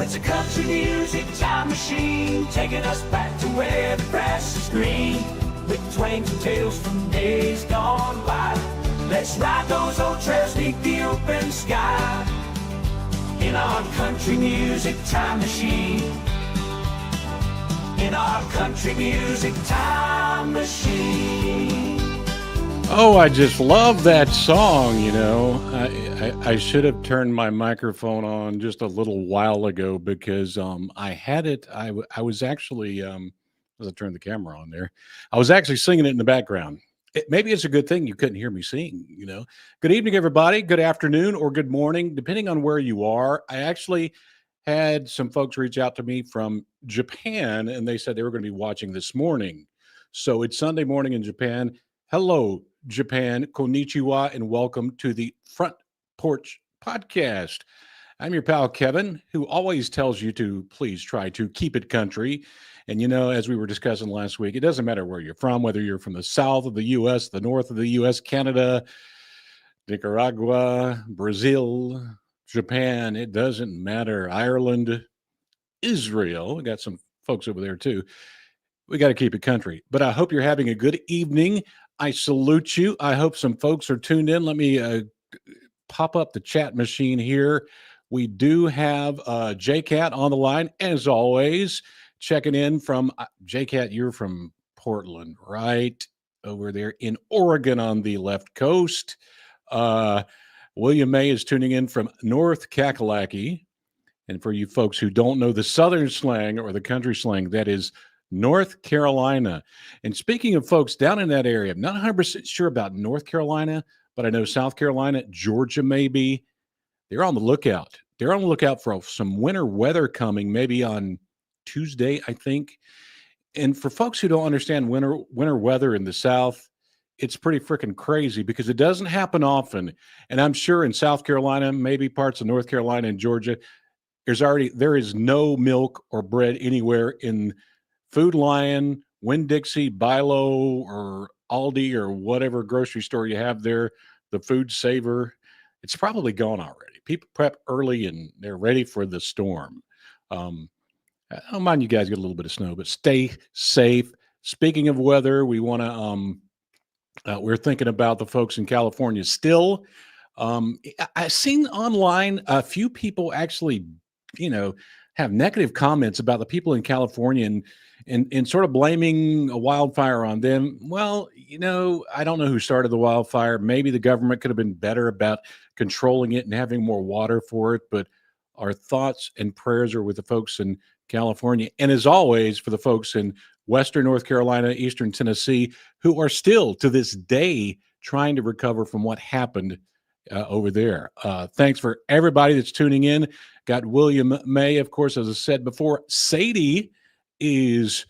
it's a country music time machine, taking us back to where the grass is green, with twangs and tales from days gone by. Let's ride those old trails beneath the open sky, in our country music time machine, in our country music time machine. Oh, I just love that song, you know. I should have turned my microphone on just a little while ago because I had it. I was actually, as I turned the camera on there, I was actually singing it in the background. Maybe it's a good thing you couldn't hear me sing, you know. Good evening, everybody. Good afternoon or good morning, depending on where you are. I actually had some folks reach out to me from Japan, and they said they were going to be watching this morning. So it's Sunday morning in Japan. Hello, Japan, konnichiwa, and welcome to the Front Porch Podcast. I'm your pal, Kevin, who always tells you to please try to keep it country. And, you know, as we were discussing last week, it doesn't matter where you're from, whether you're from the south of the U.S., the north of the U.S., Canada, Nicaragua, Brazil, Japan, it doesn't matter. Ireland, Israel, we got some folks over there too. We got to keep it country. But I hope you're having a good evening. I salute you. I hope some folks are tuned in. Let me pop up the chat machine here. We do have JCat on the line, as always, checking in from JCat. You're from Portland, right? Over there in Oregon on the left coast. William May is tuning in from North Kakalaki. And for you folks who don't know the southern slang or the country slang, that is North Carolina. And speaking of folks down in that area, I'm not 100% sure about North Carolina, but I know South Carolina, Georgia maybe. They're on the lookout. They're on the lookout for some winter weather coming, maybe on Tuesday, I think. And for folks who don't understand winter weather in the South, it's pretty freaking crazy because it doesn't happen often. And I'm sure in South Carolina, maybe parts of North Carolina and Georgia, there is no milk or bread anywhere in Food Lion, Winn-Dixie, Bilo, or Aldi, or whatever grocery store you have there, the Food Saver. It's probably gone already. People prep early and they're ready for the storm. I don't mind you guys get a little bit of snow, but stay safe. Speaking of weather, we want to, we're thinking about the folks in California still. I've seen online a few people actually, you know, have negative comments about the people in California and sort of blaming a wildfire on them. Well, you know, I don't know who started the wildfire. Maybe the government could have been better about controlling it and having more water for it. But our thoughts and prayers are with the folks in California. And as always, for the folks in Western North Carolina, Eastern Tennessee, who are still to this day trying to recover from what happened over there. Thanks for everybody that's tuning in. Got William May, of course, as I said before. Sadie is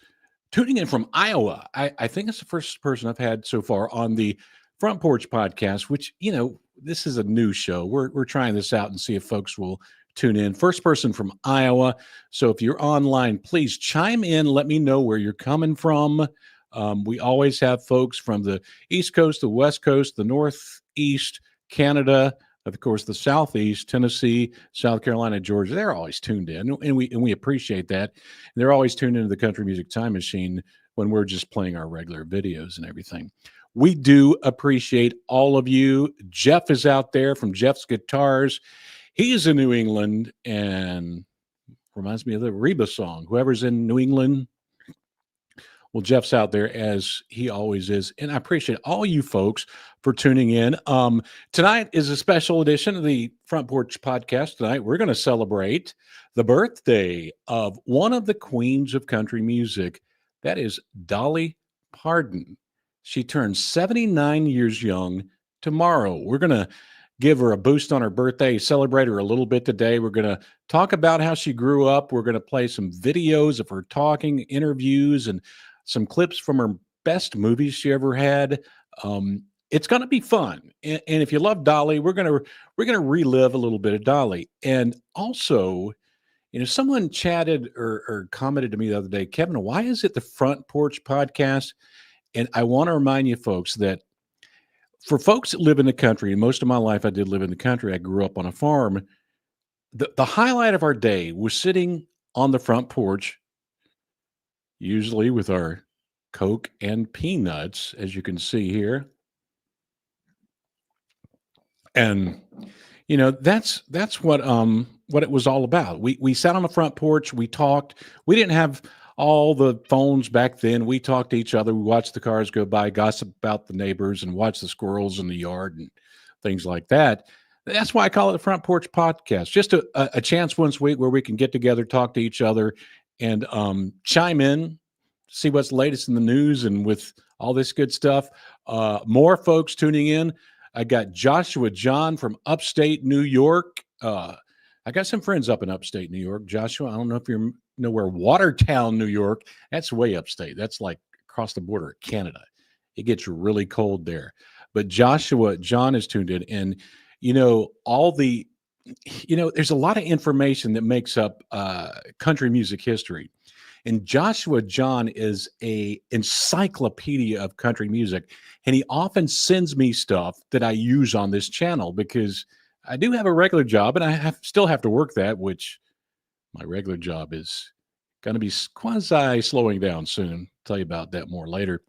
tuning in from Iowa. I think it's the first person I've had so far on the Front Porch Podcast, which, you know, this is a new show. We're trying this out and see if folks will tune in. First person from Iowa. So if you're online, please chime in. Let me know where you're coming from. We always have folks from the East Coast, the West Coast, the Northeast, Canada, of course, the Southeast, Tennessee, South Carolina, Georgia. They're always tuned in, and we appreciate that. And they're always tuned into the Country Music Time Machine when we're just playing our regular videos and everything. We do appreciate all of you. Jeff is out there from Jeff's Guitars. He is in New England and reminds me of the Reba song. Whoever's in New England, well, Jeff's out there as he always is. And I appreciate all you folks for tuning in. Tonight is a special edition of the Front Porch Podcast. Tonight, we're going to celebrate the birthday of one of the queens of country music. That is Dolly Parton. She turns 79 years young tomorrow. We're going to give her a boost on her birthday, celebrate her a little bit today. We're going to talk about how she grew up. We're going to play some videos of her talking, interviews, and some clips from her best movies she ever had. It's going to be fun. And if you love Dolly, we're going to relive a little bit of Dolly. And also, you know, someone chatted or commented to me the other day, Kevin, why is it the Front Porch Podcast? And I want to remind you folks that for folks that live in the country, and most of my life I did live in the country, I grew up on a farm. The highlight of our day was sitting on the front porch, usually with our Coke and peanuts, as you can see here. And that's what it was all about. We sat on the front porch, we talked. We didn't have all the phones back then. We talked to each other, we watched the cars go by, gossip about the neighbors, and watch the squirrels in the yard and things like that. That's why I call it the front porch podcast. Just a chance once a week where we can get together, talk to each other, and chime in, see what's latest in the news and with all this good stuff. More folks tuning in. I got Joshua John from upstate New York. I got some friends up in upstate New York. Joshua, I don't know if you know where Watertown, New York. That's way upstate. That's like across the border of Canada. It gets really cold there. But Joshua John is tuned in, and there's a lot of information that makes up country music history. And Joshua John is a encyclopedia of country music, and he often sends me stuff that I use on this channel because I do have a regular job, and I still have to work that, which my regular job is going to be quasi slowing down soon. Tell you about that more later.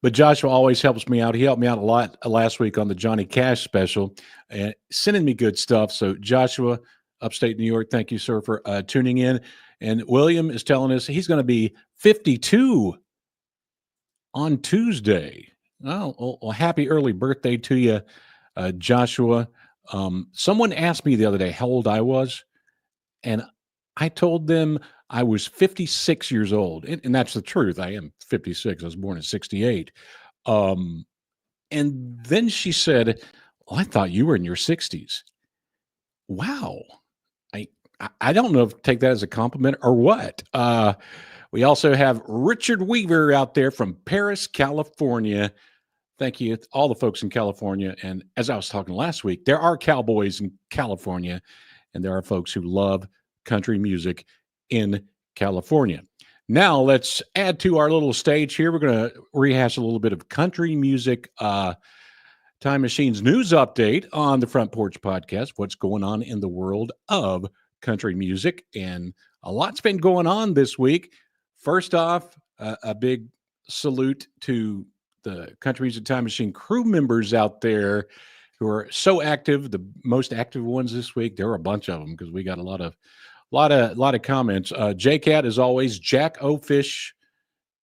But Joshua always helps me out. He helped me out a lot last week on the Johnny Cash special, and sending me good stuff. So Joshua, upstate New York, thank you, sir, for tuning in. And William is telling us he's going to be 52 on Tuesday. Oh, well, happy early birthday to you, Joshua. Someone asked me the other day how old I was, and I told them I was 56 years old. And that's the truth. I am 56. I was born in 68. And then she said, well, I thought you were in your 60s. Wow. I don't know if to take that as a compliment or what. We also have Richard Weaver out there from Paris, California. Thank you to all the folks in California. And as I was talking last week, there are cowboys in California, and there are folks who love country music in California. Now let's add to our little stage here. We're going to rehash a little bit of country music Time Machine's news update on the Front Porch Podcast. What's going on in the world of country music? And a lot's been going on this week. First off, a big salute to the Country Music Time Machine crew members out there who are so active. The most active ones this week. There were a bunch of them because we got a lot of comments. JCat, as always, Jack O'Fish,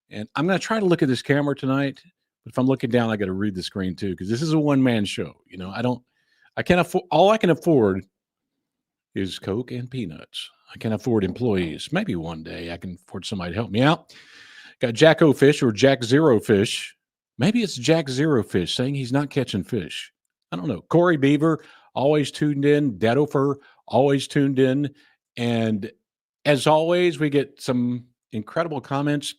and I'm going to try to look at this camera tonight. But if I'm looking down, I got to read the screen too because this is a one-man show. I can't afford. All I can afford is Coke and peanuts. I can't afford employees. Maybe one day I can afford somebody to help me out. Got Jack O'Fish or Jack Zero Fish. Maybe it's Jack Zero Fish saying he's not catching fish. I don't know. Corey Beaver, always tuned in. Dadofer, always tuned in. And as always, we get some incredible comments.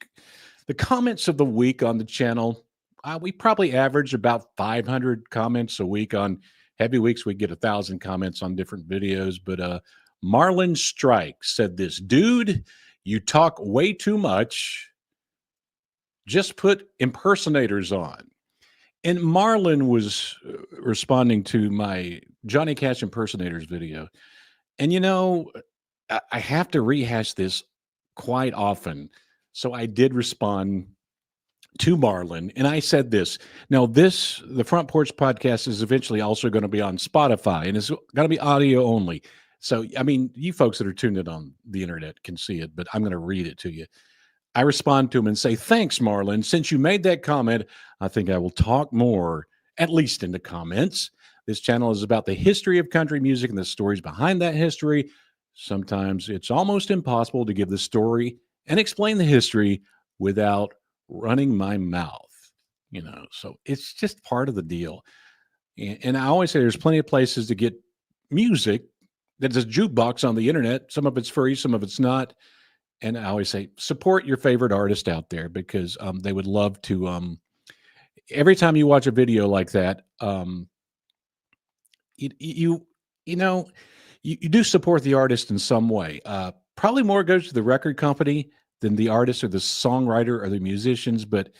The comments of the week on the channel, we probably average about 500 comments a week. On heavy weeks, we get 1,000 comments on different videos. But Marlon Strike said this, dude, you talk way too much. Just put impersonators on. And Marlon was responding to my Johnny Cash impersonators video. And, I have to rehash this quite often. So I did respond to Marlon, and I said this. Now, the Front Porch Podcast is eventually also going to be on Spotify, and it's going to be audio only. So, I mean, you folks that are tuned in on the internet can see it, but I'm going to read it to you. I respond to him and say, thanks, Marlon. Since you made that comment, I think I will talk more, at least in the comments. This channel is about the history of country music and the stories behind that history. Sometimes it's almost impossible to give the story and explain the history without running my mouth, so it's just part of the deal. And I always say there's plenty of places to get music that's a jukebox on the internet. Some of it's free, some of it's not. And I always say, support your favorite artist out there because they would love to, every time you watch a video like that, you do support the artist in some way. Probably more goes to the record company than the artist or the songwriter or the musicians, but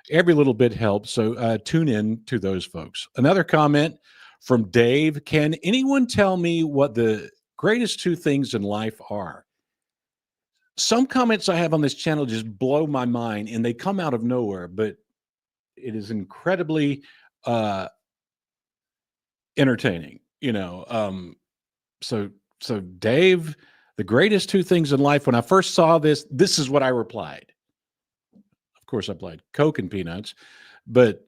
every little bit helps. So tune in to those folks. Another comment from Dave. Can anyone tell me what the greatest two things in life are. Some comments I have on this channel just blow my mind, and they come out of nowhere, but it is incredibly uh, entertaining. So so Dave, the greatest two things in life. When I first saw this, this is what I replied. Of course, I replied Coke and peanuts, but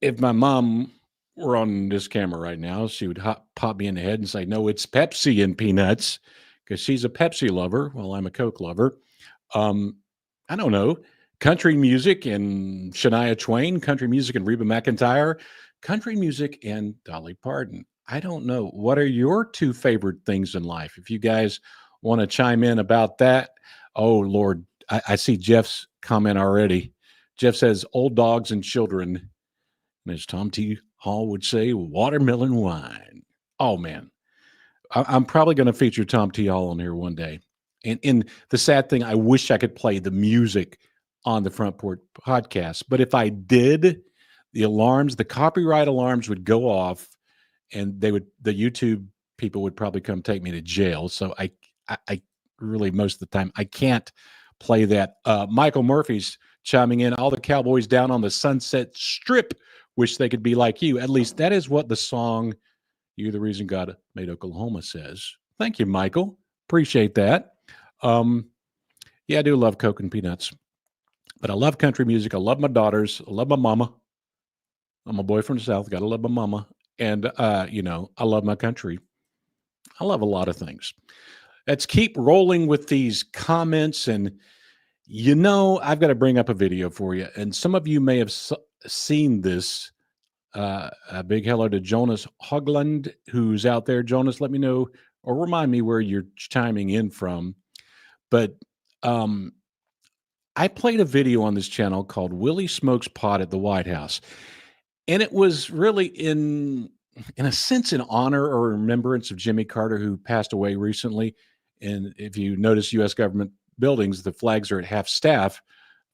if my mom were on this camera right now, she would pop me in the head and say, "No, it's Pepsi and peanuts," because she's a Pepsi lover while I'm a Coke lover. I don't know. Country music and Shania Twain, country music and Reba McEntire, country music and Dolly Parton. I don't know. What are your two favorite things in life? If you guys want to chime in about that. Oh, Lord. I see Jeff's comment already. Jeff says, old dogs and children. And as Tom T. Hall would say, watermelon wine. Oh, man. I'm probably going to feature Tom T. Hall on here one day. And the sad thing, I wish I could play the music on the Front Porch podcast. But if I did, the copyright alarms would go off, and the YouTube people would probably come take me to jail. So I really, most of the time, I can't play that. Michael Murphy's chiming in. All the cowboys down on the Sunset Strip wish they could be like you. At least that is what the song "You're the Reason God Made Oklahoma" says. Thank you, Michael. Appreciate that. Yeah, I do love Coke and peanuts, but I love country music. I love my daughters. I love my mama. I'm a boy from the South. Got to love my mama. And, I love my country. I love a lot of things. Let's keep rolling with these comments. And, I've got to bring up a video for you. And some of you may have seen this. A big hello to Jonas Hogland, who's out there. Jonas, let me know or remind me where you're chiming in from. But I played a video on this channel called Willie Smokes Pot at the White House. And it was really in a sense, in honor or remembrance of Jimmy Carter, who passed away recently. And if you notice U.S. government buildings, the flags are at half staff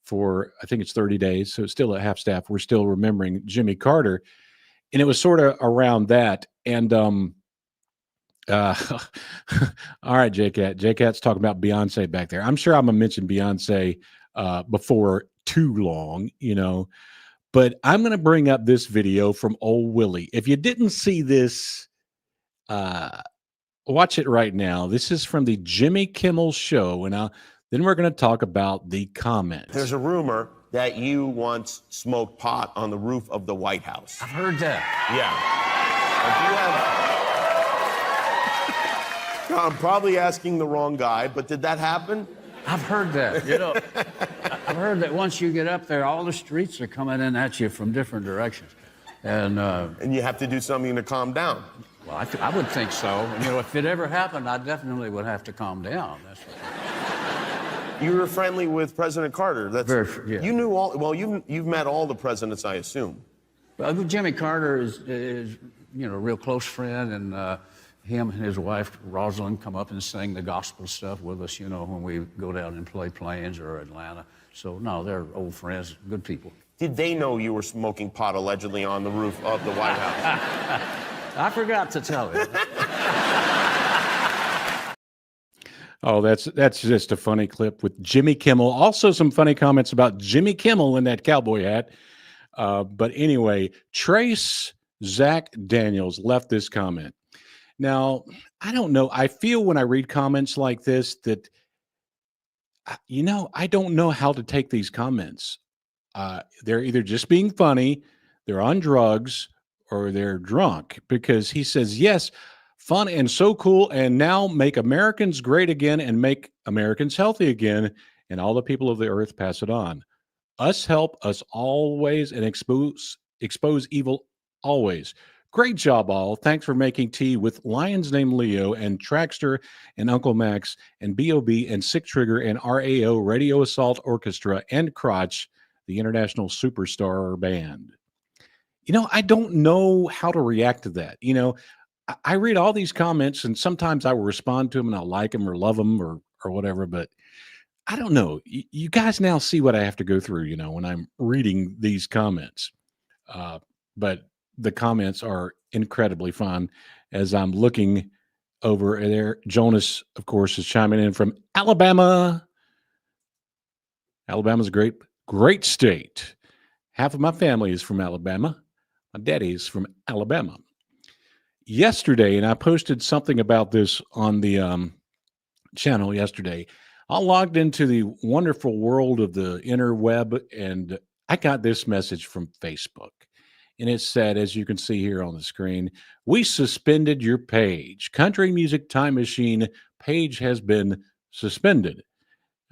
for, I think it's 30 days. So it's still at half staff. We're still remembering Jimmy Carter. And it was sort of around that. And all right, J-Cat. J-Cat's talking about Beyonce back there. I'm sure I'm going to mention Beyonce before too long, But I'm going to bring up this video from old Willie. If you didn't see this, watch it right now. This is from the Jimmy Kimmel Show. And then we're going to talk about the comments. There's a rumor that you once smoked pot on the roof of the White House. I've heard that. Yeah. I'm probably asking the wrong guy, but did that happen? I've heard that. I've heard that once you get up there, all the streets are coming in at you from different directions. And you have to do something to calm down. Well, I would think so. And, if it ever happened, I definitely would have to calm down. That's You were friendly with President Carter. Yeah. You knew all. Well, you've met all the presidents, I assume. Well, Jimmy Carter is a real close friend, and him and his wife Rosalind come up and sing the gospel stuff with us. When we go down and play Plains or Atlanta. So no, they're old friends, good people. Did they know you were smoking pot allegedly on the roof of the White House? I forgot to tell you. Oh, that's just a funny clip with Jimmy Kimmel. Also, some funny comments about Jimmy Kimmel in that cowboy hat. But anyway, Trace Zack Daniels left this comment. Now, I don't know. I feel when I read comments like this that, I don't know how to take these comments. They're either just being funny, they're on drugs, or they're drunk, because he says, yes, fun and so cool, and now make Americans great again and make Americans healthy again, and all the people of the earth pass it on. Us help us always and expose evil always. Great job, all. Thanks for making tea with Lions named Leo and Traxter and Uncle Max and B.O.B. and Sick Trigger and RAO Radio Assault Orchestra and Crotch, the International Superstar Band. I don't know how to react to that. I read all these comments, and sometimes I will respond to them and I'll like them or love them or whatever, but I don't know. You guys now see what I have to go through, when I'm reading these comments. But the comments are incredibly fun as I'm looking over there. Jonas, of course, is chiming in from Alabama. Alabama's a great, great state. Half of my family is from Alabama. My daddy's from Alabama. Yesterday, and I posted something about this on the channel yesterday. I logged into the wonderful world of the interweb, and I got this message from Facebook. And it said, as you can see here on the screen, we suspended your page. Country Music Time Machine page has been suspended.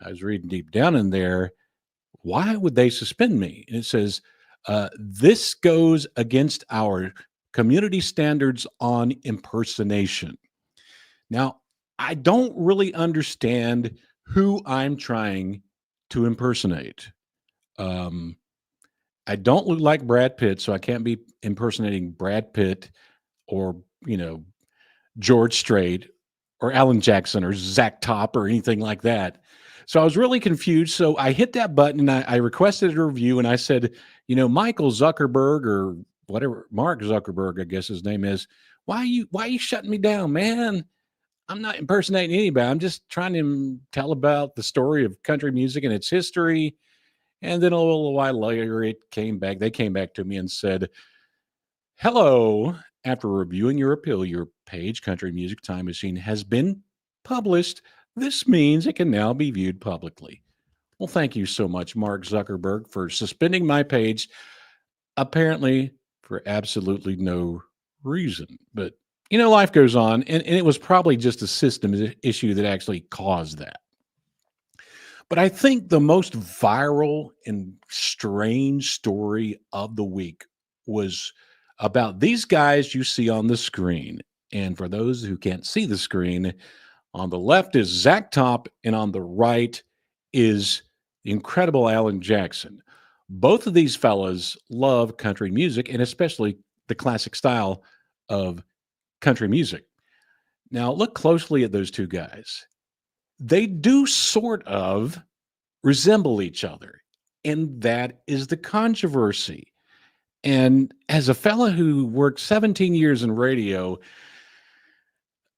I was reading deep down in there. Why would they suspend me? And it says, this goes against our community standards on impersonation. Now, I don't really understand who I'm trying to impersonate. I don't look like Brad Pitt, so I can't be impersonating Brad Pitt or, George Strait or Alan Jackson or Zack Top or anything like that. So I was really confused. So I hit that button and I requested a review, and I said, Michael Zuckerberg or whatever, Mark Zuckerberg, I guess his name is, why are you shutting me down, man? I'm not impersonating anybody. I'm just trying to tell about the story of country music and its history. And then a little while later, they came back to me and said, hello, after reviewing your appeal, your page, Country Music Time Machine, has been published. This means it can now be viewed publicly. Well, thank you so much, Mark Zuckerberg, for suspending my page, apparently for absolutely no reason. But, life goes on, and it was probably just a system issue that actually caused that. But I think the most viral and strange story of the week was about these guys you see on the screen. And for those who can't see the screen, on the left is Zack Top, and on the right is the incredible Alan Jackson. Both of these fellas love country music, and especially the classic style of country music. Now, look closely at those two guys. They do sort of resemble each other, and that is the controversy. And as a fella who worked 17 years in radio,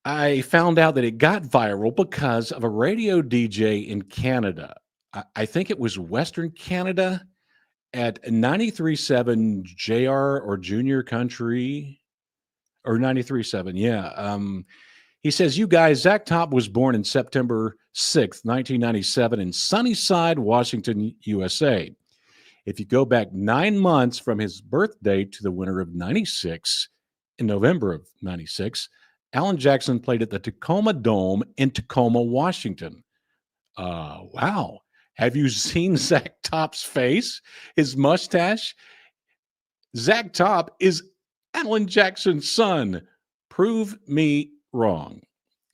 I found out that it got viral because of a radio DJ in Canada. I think it was Western Canada at 93.7 JR or Junior Country, or 93.7, yeah. He says, you guys, Zack Top was born in September 6th, 1997 in Sunnyside, Washington, USA. If you go back 9 months from his birthday to the winter of 96, in November of 96, Alan Jackson played at the Tacoma Dome in Tacoma, Washington. Wow. Have you seen Zack Top's face? His mustache? Zack Top is Alan Jackson's son. Prove me wrong.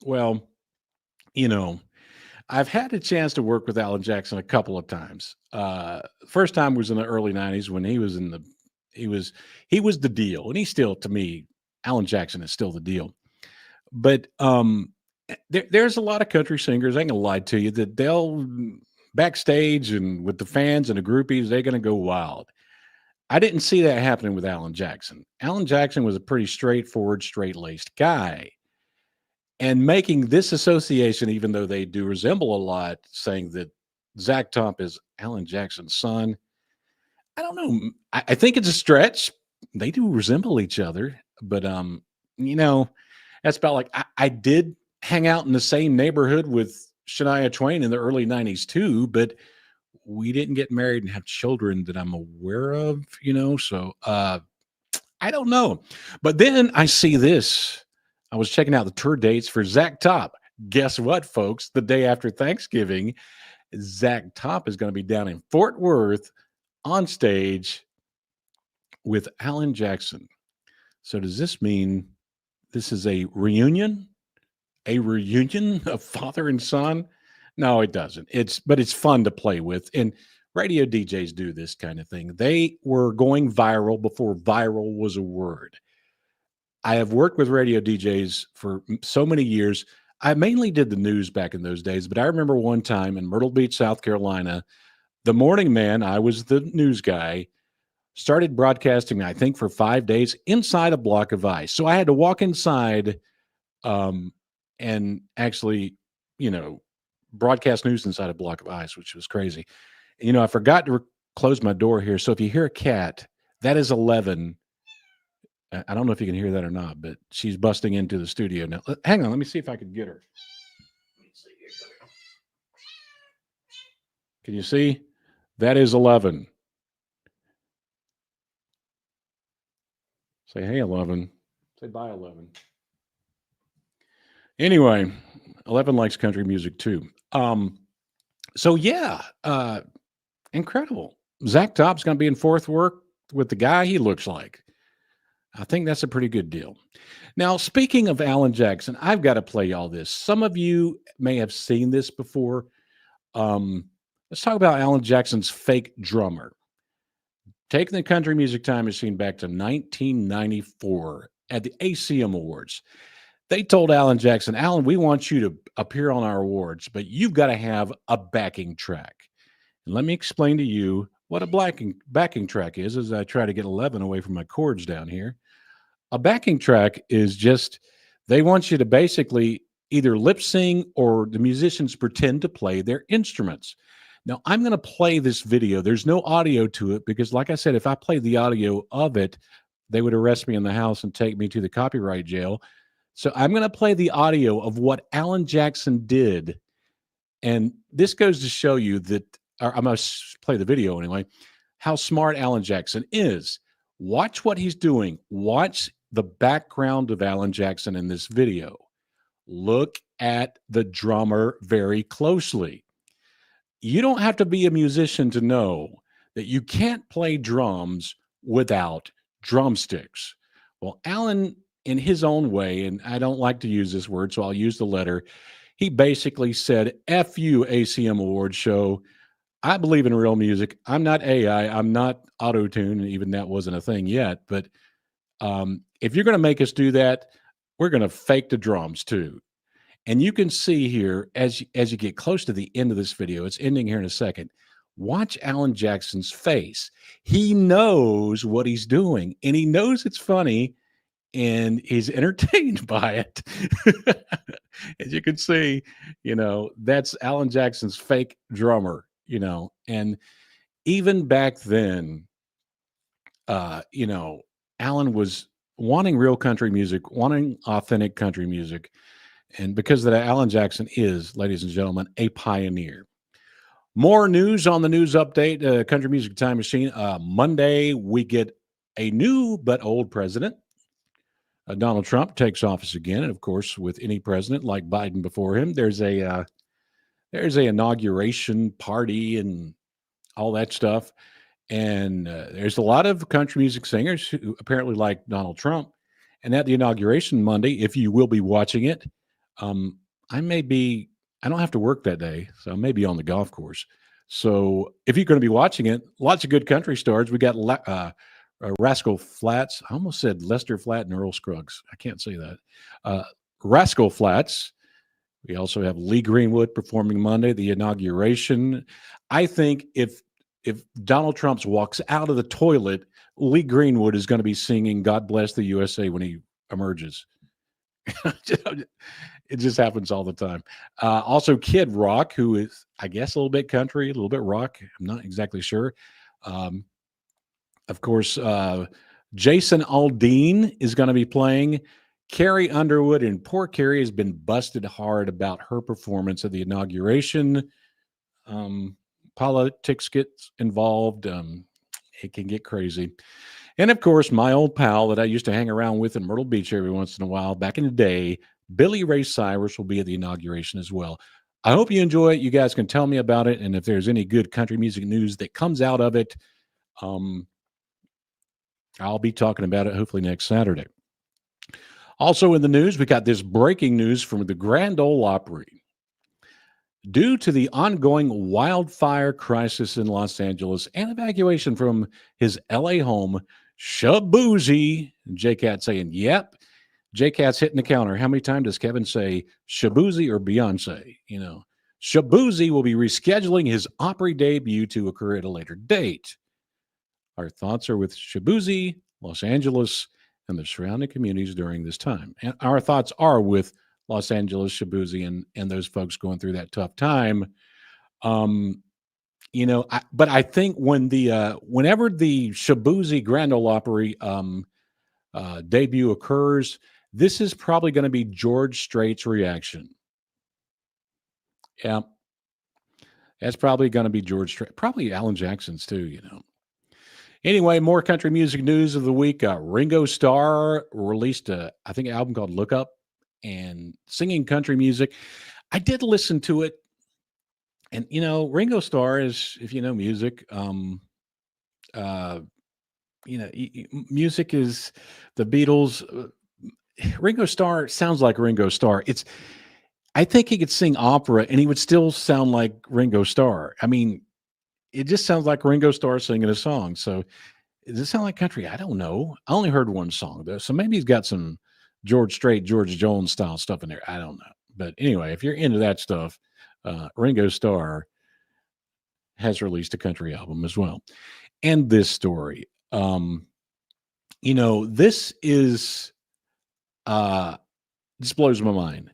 Well, I've had a chance to work with Alan Jackson a couple of times. First time was in the early 90s when he was he was the deal. And he's still, to me, Alan Jackson is still the deal. But there's a lot of country singers, I ain't gonna lie to you, that they'll backstage and with the fans and the groupies, they're gonna go wild. I didn't see that happening with Alan Jackson. Alan Jackson was a pretty straightforward, straight-laced guy. And making this association, even though they do resemble a lot, saying that Zack Top is Alan Jackson's son, I don't know. I think it's a stretch. They do resemble each other, but that's about like I did hang out in the same neighborhood with Shania Twain in the early 90s too, but we didn't get married and have children that I'm aware of, so I don't know. But then I see this. I was checking out the tour dates for Zack Top. Guess what, folks? The day after Thanksgiving, Zack Top is going to be down in Fort Worth on stage with Alan Jackson. So does this mean this is a reunion? A reunion of father and son? No, it doesn't. But it's fun to play with. And radio DJs do this kind of thing. They were going viral before viral was a word. I have worked with radio DJs for so many years. I mainly did the news back in those days, but I remember one time in Myrtle Beach, South Carolina, the morning man, I was the news guy, started broadcasting, I think, for 5 days inside a block of ice. So I had to walk inside and actually, broadcast news inside a block of ice, which was crazy. I forgot to close my door here. So if you hear a cat, that is 11. I don't know if you can hear that or not, but she's busting into the studio now. Hang on. Let me see if I can get her. Can you see? That is 11. Say, hey, 11. Say bye, 11. Anyway, 11 likes country music too. So yeah, incredible. Zack Top's going to be in fourth work with the guy he looks like. I think that's a pretty good deal. Now, speaking of Alan Jackson, I've got to play y'all this. Some of you may have seen this before. Let's talk about Alan Jackson's fake drummer. Taking the country music time machine back to 1994 at the ACM Awards. They told Alan Jackson, Alan, we want you to appear on our awards, but you've got to have a backing track. And let me explain to you what a backing track is as I try to get 11 away from my chords down here. A backing track is just, they want you to basically either lip sing or the musicians pretend to play their instruments. Now, I'm going to play this video. There's no audio to it because, like I said, if I played the audio of it, they would arrest me in the house and take me to the copyright jail. So I'm going to play the audio of what Alan Jackson did. And this goes to show you that, or I must play the video anyway, how smart Alan Jackson is. Watch what he's doing. Watch the background of Alan Jackson in this video. Look at the drummer very closely. You don't have to be a musician to know that you can't play drums without drumsticks. Well, Alan, in his own way, and I don't like to use this word, so I'll use the letter, he basically said, F you, ACM Awards show. I believe in real music. I'm not AI. I'm not auto-tune. Even that wasn't a thing yet. But if you're going to make us do that, we're going to fake the drums too. And you can see here, as you get close to the end of this video, it's ending here in a second, watch Alan Jackson's face. He knows what he's doing, and he knows it's funny, and he's entertained by it. As you can see, that's Alan Jackson's fake drummer, and even back then, Alan was wanting real country music, wanting authentic country music. And because of that, Alan Jackson is, ladies and gentlemen, a pioneer. More news on the news update, Country Music Time Machine. Monday, we get a new but old president. Donald Trump takes office again. And of course, with any president like Biden before him, there's a inauguration party and all that stuff. And there's a lot of country music singers who apparently like Donald Trump. And at the inauguration Monday, if you will be watching it, I don't have to work that day, so I may be on the golf course. So if you're going to be watching it, lots of good country stars. We got Rascal Flatts. I almost said Lester Flatt and Earl Scruggs. I can't say that. Rascal Flatts. We also have Lee Greenwood performing Monday, the inauguration. I think if Donald Trump walks out of the toilet, Lee Greenwood is going to be singing God Bless the USA when he emerges. It just happens all the time. Also, Kid Rock, who is, I guess, a little bit country, a little bit rock. I'm not exactly sure. Of course, Jason Aldean is going to be playing. Carrie Underwood, and poor Carrie has been busted hard about her performance at the inauguration. Politics gets involved. It can get crazy. And of course, my old pal that I used to hang around with in Myrtle Beach every once in a while, back in the day, Billy Ray Cyrus will be at the inauguration as well. I hope you enjoy it. You guys can tell me about it. And if there's any good country music news that comes out of it, I'll be talking about it hopefully next Saturday. Also in the news, we got this breaking news from the Grand Ole Opry. Due to the ongoing wildfire crisis in Los Angeles and evacuation from his LA home, Shaboozey, J-Cat saying, yep, J-Cat's hitting the counter. How many times does Kevin say Shaboozey or Beyonce? Shaboozey will be rescheduling his Opry debut to occur at a later date. Our thoughts are with Shaboozey, Los Angeles, and the surrounding communities during this time. And our thoughts are with Los Angeles, Shabuzi, and those folks going through that tough time. Um, but I think whenever the Shabuzi Grand Ole Opry debut occurs, this is probably going to be George Strait's reaction. Yeah, that's probably going to be George Strait, probably Alan Jackson's too. Anyway, more country music news of the week. Ringo Starr released I think, an album called Look Up, and singing country music. I did listen to it, and Ringo Starr is, if you know music, music is the Beatles. Ringo Starr sounds like Ringo Starr. I think he could sing opera and he would still sound like Ringo Starr. I mean, it just sounds like Ringo Starr singing a song. So does it sound like country? I don't know. I only heard one song though. So maybe he's got some George Strait, George Jones style stuff in there. I don't know. But anyway, if you're into that stuff, Ringo Starr has released a country album as well. And this story, this is, this blows my mind.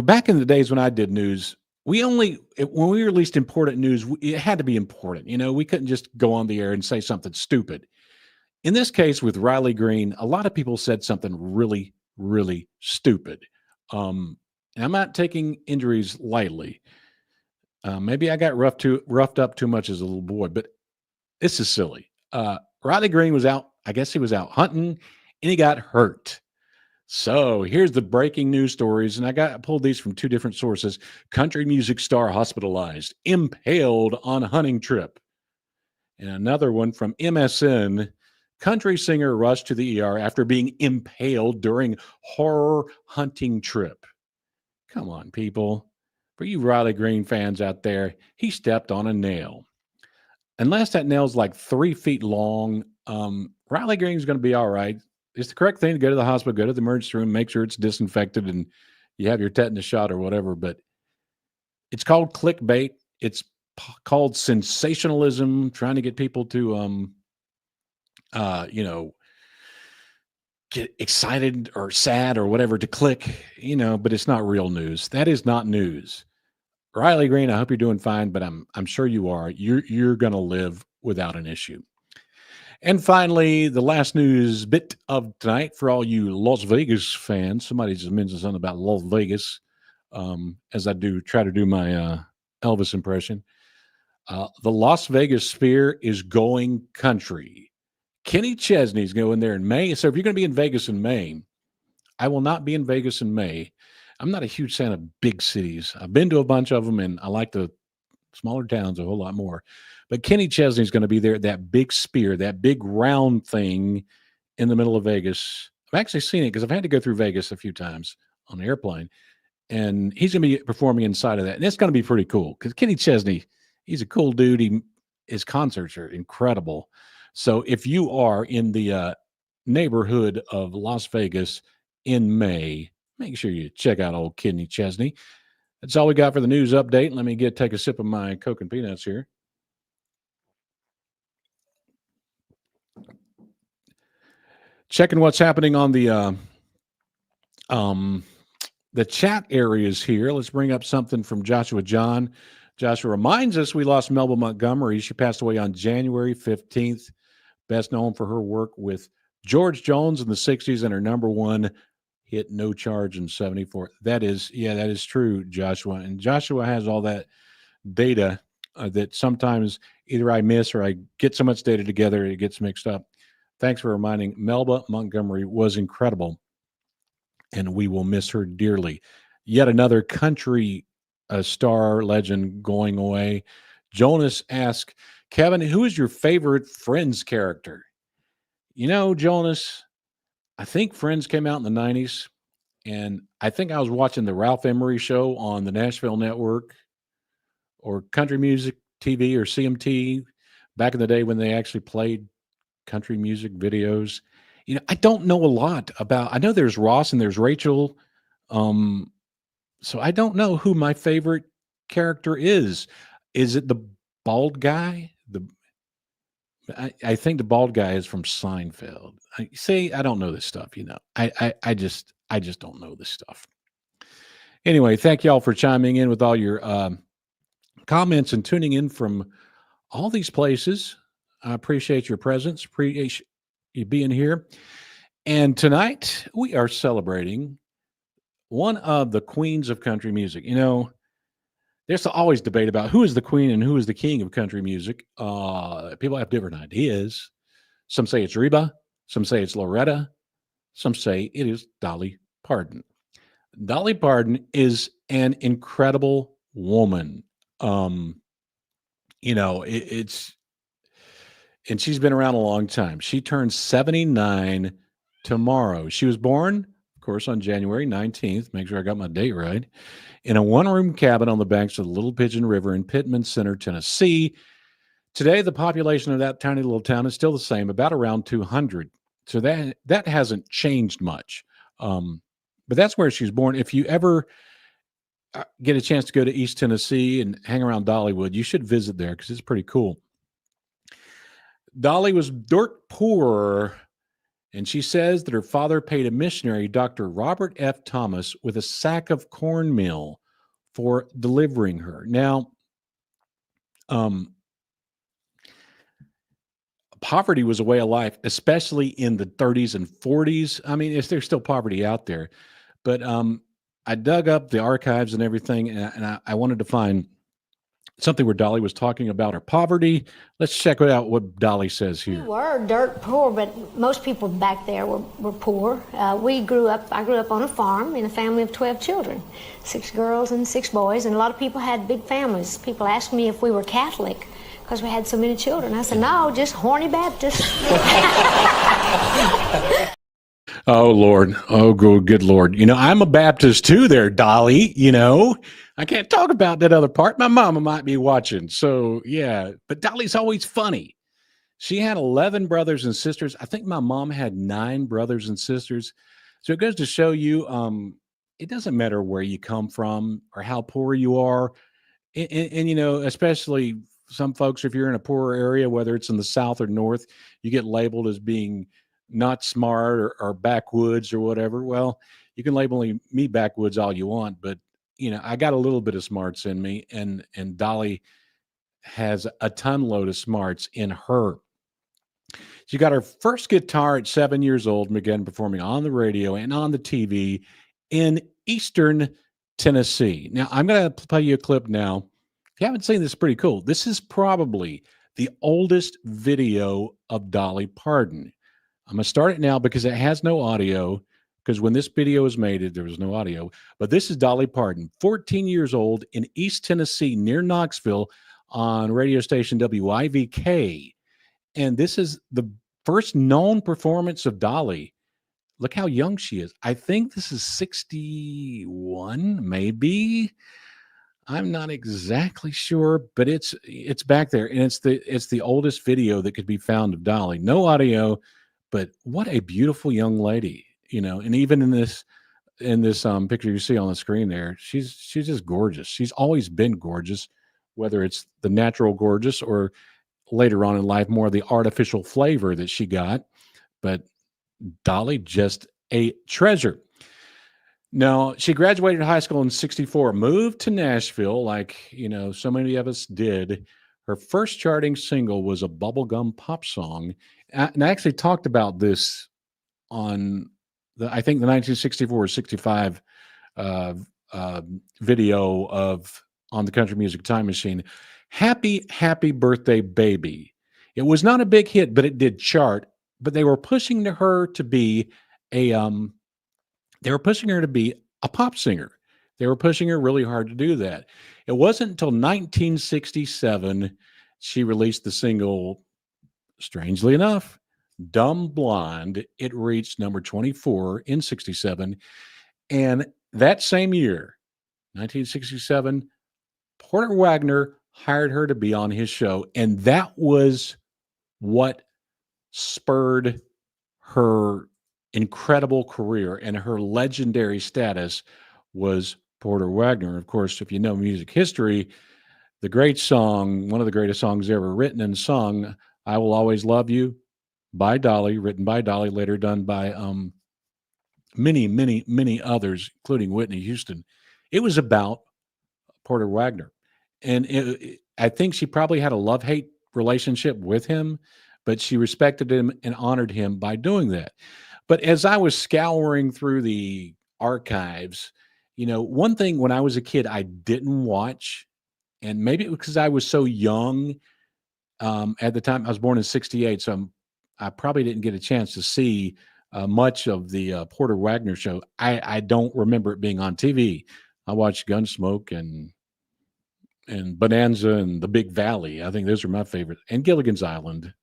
Back in the days when I did news, when we released important news, it had to be important. We couldn't just go on the air and say something stupid. In this case with Riley Green, a lot of people said something really, really stupid. And I'm not taking injuries lightly. Maybe I got roughed up too much as a little boy, but this is silly. Riley Green was out. I guess he was out hunting and he got hurt. So here's the breaking news stories, and I pulled these from two different sources. Country music star hospitalized, impaled on hunting trip. And another one from MSN. Country singer rushed to the ER after being impaled during horror hunting trip. Come on, people. For you Riley Green fans out there, he stepped on a nail. Unless that nail's like 3 feet long, Riley Green's going to be all right. It's the correct thing to go to the hospital, go to the emergency room, make sure it's disinfected and you have your tetanus shot or whatever. But it's called clickbait. It's called sensationalism, trying to get people to, get excited or sad or whatever to click, but it's not real news. That is not news. Riley Green, I hope you're doing fine, but I'm sure you are. You're going to live without an issue. And finally, the last news bit of tonight for all you Las Vegas fans. Somebody just mentioned something about Las Vegas, as I try to do my Elvis impression. The Las Vegas Sphere is going country. Kenny Chesney's going there in May. So if you're going to be in Vegas in May, I will not be in Vegas in May. I'm not a huge fan of big cities. I've been to a bunch of them, and I like the smaller towns a whole lot more. But Kenny Chesney's going to be there at that big Sphere, that big round thing in the middle of Vegas. I've actually seen it because I've had to go through Vegas a few times on an airplane. And he's going to be performing inside of that. And it's going to be pretty cool because Kenny Chesney, he's a cool dude. His concerts are incredible. So if you are in the neighborhood of Las Vegas in May, make sure you check out old Kenny Chesney. That's all we got for the news update. Let me take a sip of my Coke and Peanuts here. Checking what's happening on the chat areas here. Let's bring up something from Joshua John. Joshua reminds us we lost Melba Montgomery. She passed away on January 15th. Best known for her work with George Jones in the 60s and her number one hit No Charge in 74. That is true, Joshua. And Joshua has all that data that sometimes either I miss or I get so much data together it gets mixed up. Thanks for reminding. Melba Montgomery was incredible, and we will miss her dearly. Yet another country star legend going away. Jonas asked, Kevin, who is your favorite Friends character? Jonas, I think Friends came out in the 90s, and I think I was watching the Ralph Emery show on the Nashville Network or Country Music TV or CMT back in the day when they actually played country music videos. I don't know a lot about, I know there's Ross and there's Rachel. So I don't know who my favorite character is. Is it the bald guy? I think the bald guy is from Seinfeld. I don't know this stuff. I just don't know this stuff. Anyway, thank y'all for chiming in with all your comments and tuning in from all these places. I appreciate your presence, appreciate you being here. And tonight we are celebrating one of the queens of country music. You know, there's always debate about who is the queen and who is the king of country music. People have different ideas. Some say it's Reba, some say it's Loretta, some say it is Dolly Parton. Dolly Parton is an incredible woman. Um, it's and she's been around a long time. She turns 79 tomorrow. She was born, of course, on January 19th. Make sure I got my date right. In a one-room cabin on the banks of the Little Pigeon River in Pittman Center, Tennessee. Today, the population of that tiny little town is still the same, about around 200. So that hasn't changed much. But that's where she was born. If you ever get a chance to go to East Tennessee and hang around Dollywood, you should visit there because it's pretty cool. Dolly was dirt poor, and she says that her father paid a missionary, Dr. Robert F. Thomas, with a sack of cornmeal for delivering her. Now, poverty was a way of life, especially in the 30s and 40s. I mean, there's still poverty out there, but I dug up the archives and everything, and I wanted to find something where Dolly was talking about her poverty. Let's check out what Dolly says We here. were dirt poor, but most people back there were poor. I grew up on a farm in a family of 12 children, 6 girls and 6 boys, and a lot of people had big families. People asked me if we were Catholic because we had so many children. I said, no, just horny Baptist. Oh, Lord. Oh, good Lord. You know, I'm a Baptist too there, Dolly. You know, I can't talk about that other part. My mama might be watching. So, yeah. But Dolly's always funny. She had 11 brothers and sisters. I think my mom had 9 brothers and sisters. So it goes to show you it doesn't matter where you come from or how poor you are. And you know, especially some folks, if you're in a poorer area, whether it's in the South or North, you get labeled as being not smart or backwoods or whatever. Well, you can label me backwoods all you want, but you know, I got a little bit of smarts in me, and Dolly has a ton load of smarts in her. She got her first guitar at 7 years old and began performing on the radio and on the TV in Eastern Tennessee. Now, I'm going to play you a clip now. If you haven't seen this, pretty cool. This is probably the oldest video of Dolly Parton. I'm going to start it now because it has no audio, because when this video was made, there was no audio. But this is Dolly Parton, 14 years old in East Tennessee near Knoxville on radio station WIVK. And this is the first known performance of Dolly. Look how young she is. I think this is 61, maybe. I'm not exactly sure, but it's back there, and it's the oldest video that could be found of Dolly. No audio, but what a beautiful young lady, you know. And even in this picture you see on the screen there, she's just gorgeous. She's always been gorgeous, whether it's the natural gorgeous or later on in life more of the artificial flavor that she got. But Dolly, just a treasure. Now, she graduated high school in 64, moved to Nashville like, you know, so many of us did. Her first charting single was a bubblegum pop song. And I actually talked about this on I think the 1964 or 65 video of On the Country Music Time Machine. Happy, Happy Birthday, Baby. It was not a big hit, but it did chart. But they were pushing her to be a pop singer. They were pushing her really hard to do that. It wasn't until 1967 she released the single, strangely enough, Dumb Blonde. It reached number 24 in 67. And that same year, 1967, Porter Wagner hired her to be on his show. And that was what spurred her incredible career, and her legendary status was Porter Wagner. Of course, if you know music history, the great song, one of the greatest songs ever written and sung, I Will Always Love You by Dolly, written by Dolly, later done by many others, including Whitney Houston, It was about Porter Wagner. And I think she probably had a love-hate relationship with him, but she respected him and honored him by doing that. But as I was scouring through the archives, one thing when I was a kid I didn't watch, and maybe it was because I was so young at the time. I was born in '68, so I probably didn't get a chance to see much of the Porter Wagner show. I don't remember it being on TV. I watched Gunsmoke and Bonanza and The Big Valley. I think those are my favorite. And Gilligan's Island.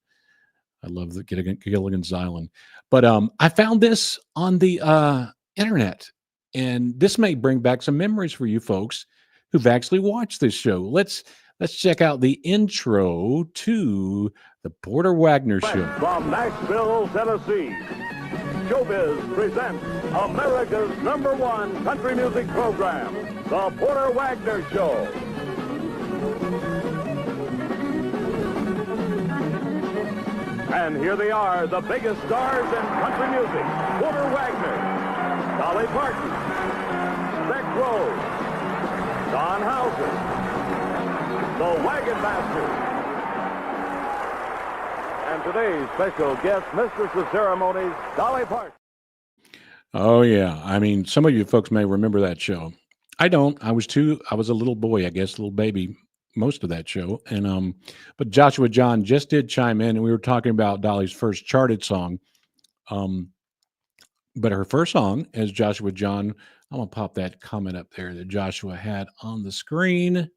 I love the Gilligan's Island. But I found this on the internet, and this may bring back some memories for you folks who've actually watched this show. Let's check out the intro to the Porter Wagner Show. From Nashville, Tennessee, Showbiz presents America's #1 country music program, The Porter Wagner Show. And here they are, the biggest stars in country music: Porter Wagner, Dolly Parton, Zack, Don Houser, the Wagon Masters, and today's special guest, Mistress of Ceremonies, Dolly Parton. Oh yeah, I mean, some of you folks may remember that show. I don't. I was a little boy, I guess, little baby, most of that show. And but Joshua John just did chime in, and we were talking about Dolly's first charted song. But her first song, as Joshua John, I'm gonna pop that comment up there that Joshua had on the screen.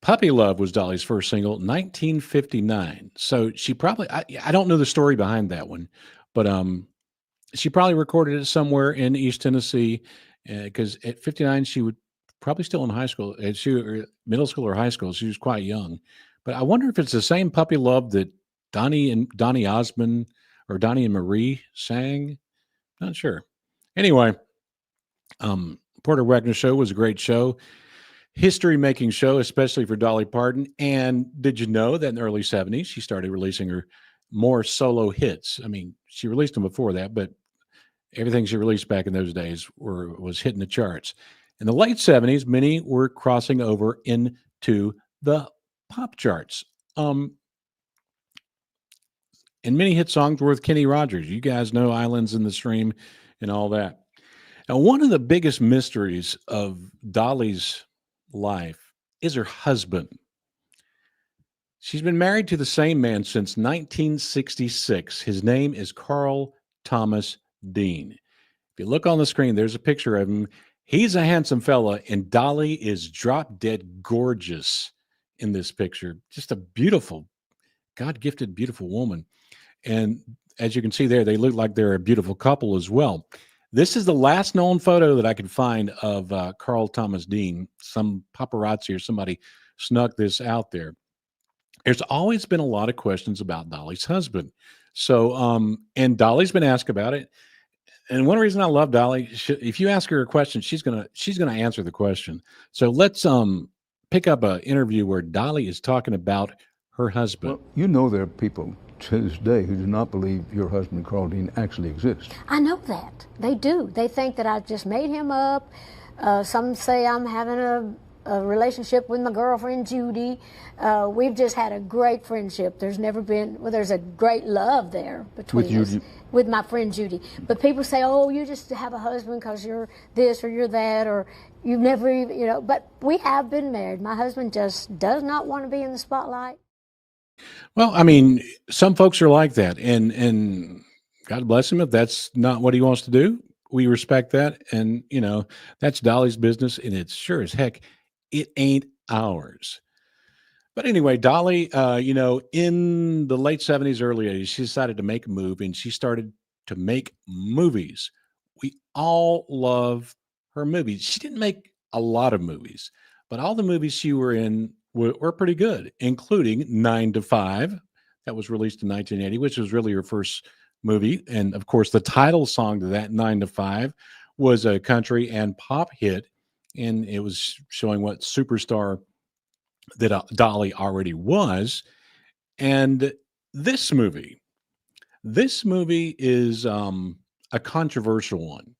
Puppy Love was Dolly's first single, 1959. So she probably, I don't know the story behind that one, but she probably recorded it somewhere in East Tennessee, because at 59 she would probably still in high school, or middle school or high school. She was quite young. But I wonder if it's the same Puppy Love that Donny Osmond or Donnie and Marie sang. Not sure. Anyway, Porter Wagner Show was a great show. History-making show, especially for Dolly Parton. And did you know that in the early 70s, she started releasing her more solo hits? I mean, she released them before that, but everything she released back in those days was hitting the charts. In the late 70s, many were crossing over into the pop charts. And many hit songs were with Kenny Rogers. You guys know Islands in the Stream and all that. Now, one of the biggest mysteries of Dolly's life is her husband. She's been married to the same man since 1966. His name is Carl Thomas Dean. If you look on the screen, there's a picture of him. He's a handsome fella, and Dolly is drop dead gorgeous in this picture. Just a beautiful, God-gifted, beautiful woman. And as you can see there, they look like they're a beautiful couple as well. This is the last known photo that I could find of Carl Thomas Dean. Some paparazzi or somebody snuck this out there. There's always been a lot of questions about Dolly's husband. So, and Dolly's been asked about it. And one reason I love Dolly, if you ask her a question, she's gonna answer the question. So let's pick up an interview where Dolly is talking about her husband. Well, you know there are people to this day who do not believe your husband, Carl Dean, actually exists. I know that. They do. They think that I just made him up. Some say I'm having a relationship with my girlfriend, Judy. We've just had a great friendship. There's never been, there's a great love there between us. With my friend Judy. But people say, oh, you just have a husband because you're this or you're that, or you've never even, but we have been married. My husband just does not want to be in the spotlight. Well, I mean, some folks are like that, and God bless him if that's not what he wants to do. We respect that, and that's Dolly's business, and it's sure as heck it ain't ours. But anyway, Dolly, in the late 70s, early 80s, she decided to make a move, and she started to make movies. We all love her movies. She didn't make a lot of movies, but all the movies she were in were pretty good, including 9 to 5. That was released in 1980, which was really her first movie. And of course, the title song to that, 9 to 5, was a country and pop hit. And it was showing what superstar that Dolly already was. And this movie is a controversial one.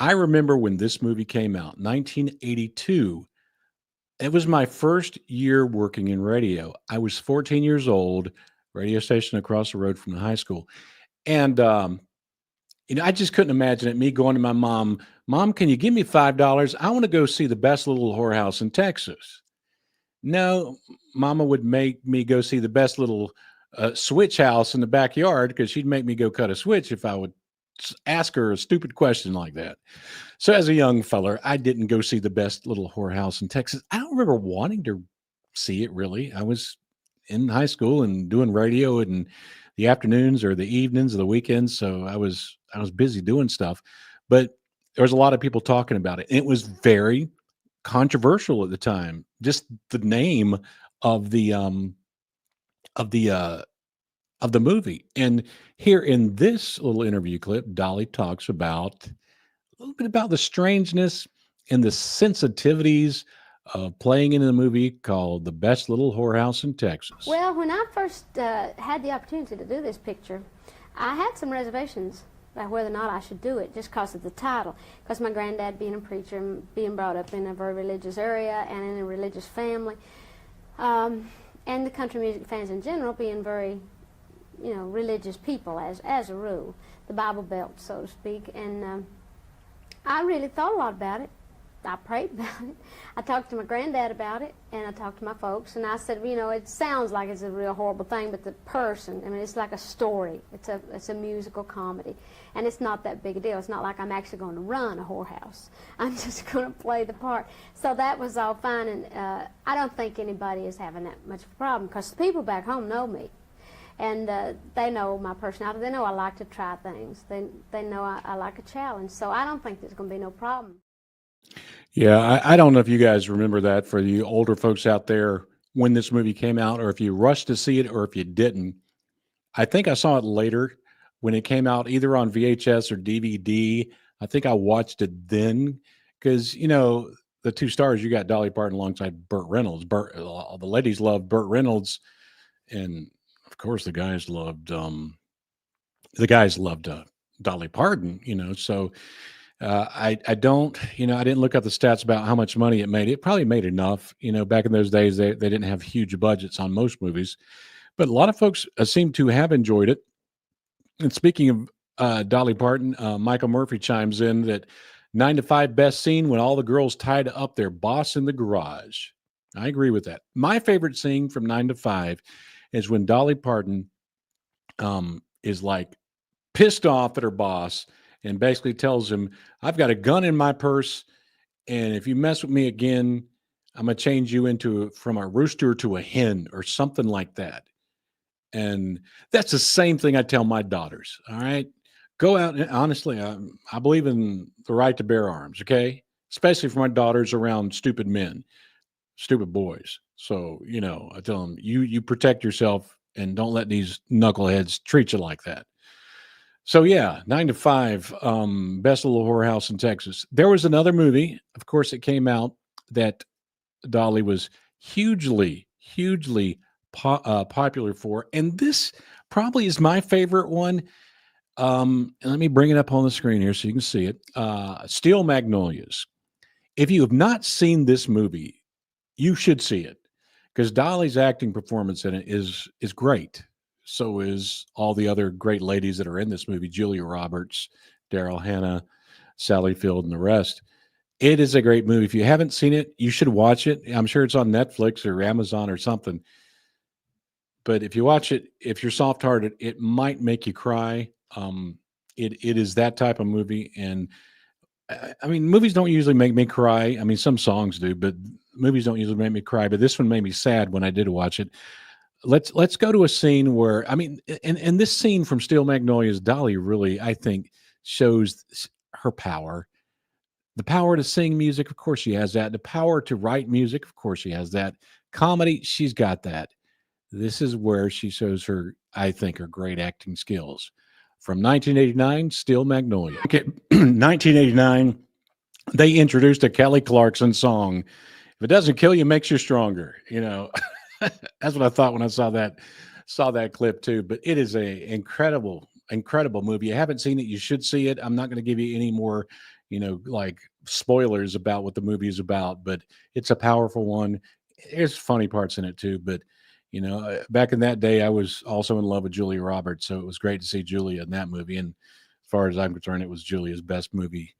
I remember when this movie came out, 1982. It was my first year working in radio. I was 14 years old, radio station across the road from the high school. And, I just couldn't imagine it. Me going to my mom, Mom, can you give me $5? I want to go see the best little whorehouse in Texas. No, Mama would make me go see the best little switch house in the backyard because she'd make me go cut a switch if I would ask her a stupid question like that. So as a young feller, I didn't go see the best little whorehouse in Texas. I don't remember wanting to see it really. I was in high school and doing radio in the afternoons or the evenings or the weekends. So I was busy doing stuff, but there was a lot of people talking about it. And it was very controversial at the time. Just the name of the movie. And here in this little interview clip, Dolly talks about a little bit about the strangeness and the sensitivities of playing in a movie called The Best Little Whorehouse in Texas. Well, when I first had the opportunity to do this picture, I had some reservations about whether or not I should do it, just because of the title. Because my granddad being a preacher and being brought up in a very religious area and in a religious family, and the country music fans in general being very, religious people as a rule, the Bible Belt, so to speak. And I really thought a lot about it. I prayed about it. I talked to my granddad about it, and I talked to my folks, and I said, it sounds like it's a real horrible thing, but the person, it's like a story. It's a musical comedy, and it's not that big a deal. It's not like I'm actually going to run a whorehouse. I'm just going to play the part. So that was all fine, and I don't think anybody is having that much of a problem, because the people back home know me. And they know my personality. They know I like to try things. They know I like a challenge. So I don't think there's going to be no problem. Yeah, I don't know if you guys remember that for the older folks out there when this movie came out, or if you rushed to see it, or if you didn't. I think I saw it later when it came out, either on VHS or DVD. I think I watched it then because, the two stars, you got Dolly Parton alongside Burt Reynolds. The ladies loved Burt Reynolds, and of course the guys loved Dolly Parton. So I don't, I didn't look up the stats about how much money it made. It probably made enough. Back in those days, they didn't have huge budgets on most movies, but a lot of folks seem to have enjoyed it. And speaking of Dolly Parton, Michael Murphy chimes in that 9 to 5 best scene when all the girls tied up their boss in the garage. I agree with that. My favorite scene from 9 to 5 is when Dolly Parton is like pissed off at her boss and basically tells him, I've got a gun in my purse, and if you mess with me again, I'm going to change you from a rooster to a hen or something like that. And that's the same thing I tell my daughters. All right. Go out. And honestly, I believe in the right to bear arms. Okay. Especially for my daughters around stupid men, stupid boys. So, I tell them, you protect yourself and don't let these knuckleheads treat you like that. So yeah, 9 to 5, Best Little Whorehouse in Texas. There was another movie, of course, that came out that Dolly was hugely popular for, and this probably is my favorite one. Let me bring it up on the screen here so you can see it. Steel Magnolias. If you have not seen this movie, you should see it because Dolly's acting performance in it is great. So is all the other great ladies that are in this movie, Julia Roberts, Daryl Hannah, Sally Field, and the rest. It is a great movie. If you haven't seen it, you should watch it. I'm sure it's on Netflix or Amazon or something. But if you watch it, if you're soft-hearted, it might make you cry. It is that type of movie. And movies don't usually make me cry. Some songs do, but movies don't usually make me cry. But this one made me sad when I did watch it. Let's go to a scene where, and this scene from Steel Magnolias, Dolly really, I think, shows her power. The power to sing music, of course she has that. The power to write music, of course she has that. Comedy, she's got that. This is where she shows her, I think, her great acting skills. From 1989, Steel Magnolia. 1989, they introduced a Kelly Clarkson song. If it doesn't kill you, it makes you stronger. That's what I thought when I saw that clip too. But it is a incredible movie. You haven't seen it, you should see it. I'm not going to give you any more, like spoilers about what the movie is about, but it's a powerful one. There's funny parts in it too, but back in that day, I was also in love with Julia Roberts, so it was great to see Julia in that movie. And as far as I'm concerned, it was Julia's best movie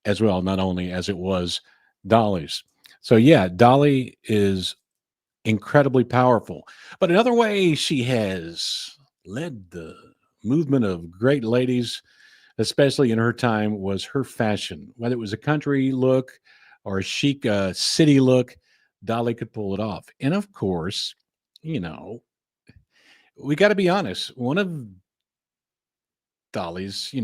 as well, not only as it was Dolly's. So yeah, Dolly is incredibly powerful. But another way she has led the movement of great ladies, especially in her time, was her fashion. Whether it was a country look or a chic city look, Dolly could pull it off. And of course, we got to be honest. One of Dolly's,